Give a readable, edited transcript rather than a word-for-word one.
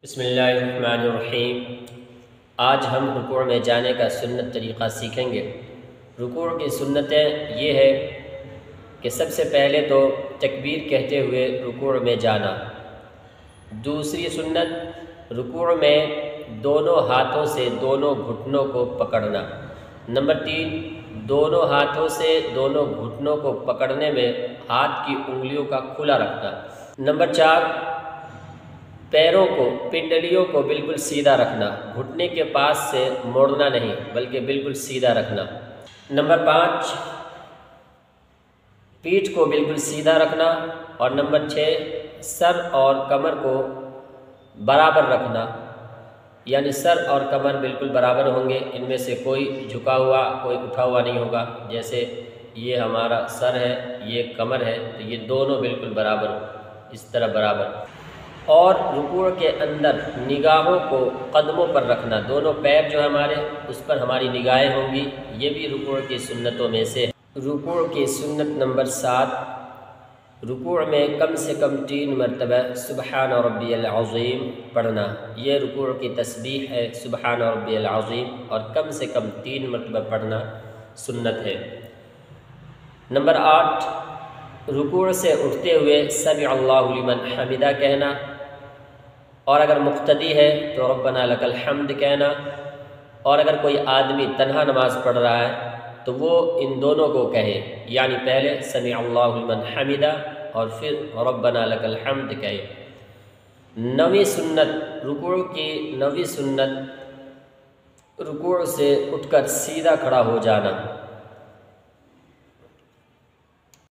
بسم اللہ الرحمن الرحیم۔ آج ہم رکوع میں جانے کا سنت طریقہ سیکھیں گے۔ رکوع کی سنتیں یہ ہے کہ سب سے پہلے تو تکبیر کہتے ہوئے رکوع میں جانا۔ دوسری سنت، رکوع میں دونوں ہاتھوں سے دونوں گھٹنوں کو پکڑنا۔ نمبر 3، دونوں ہاتھوں سے دونوں گھٹنوں کو پکڑنے میں ہاتھ کی انگلیوں کا کھلا رکھنا۔ نمبر 4، پیروں کو، پنڈلیوں کو بالکل سیدھا رکھنا، گھٹنے کے پاس سے موڑنا نہیں بلکہ بالکل سیدھا رکھنا۔ نمبر 5، پیٹھ کو بالکل سیدھا رکھنا۔ اور نمبر 6، سر اور کمر کو برابر رکھنا، یعنی سر اور کمر بالکل برابر ہوں گے، ان میں سے کوئی جھکا ہوا کوئی اٹھا ہوا نہیں ہوگا۔ جیسے یہ ہمارا سر ہے، یہ کمر ہے، تو یہ دونوں بالکل برابر ہو، اس طرح برابر۔ اور رکوع کے اندر نگاہوں کو قدموں پر رکھنا، دونوں پیر جو ہمارے اس پر ہماری نگاہیں ہوں گی، یہ بھی رکوع کی سنتوں میں سے ہے۔ رکوع کی سنت نمبر 7، رکوع میں کم سے کم 3 مرتبہ سبحان ربی العظیم پڑھنا۔ یہ رکوع کی تسبیح ہے، سبحان ربی العظیم، اور کم سے کم 3 مرتبہ پڑھنا سنت ہے۔ نمبر 8، رکوع سے اٹھتے ہوئے سمع اللہ لمن حمدہ کہنا، اور اگر مقتدی ہے تو ربنا لک الحمد کہنا، اور اگر کوئی آدمی تنہا نماز پڑھ رہا ہے تو وہ ان دونوں کو کہے، یعنی پہلے سمع اللہ لمن حمدہ اور پھر ربنا لک الحمد کہے۔ 9ویں سنت، رکوع کی 9ویں سنت، رکوع سے اٹھ کر سیدھا کھڑا ہو جانا۔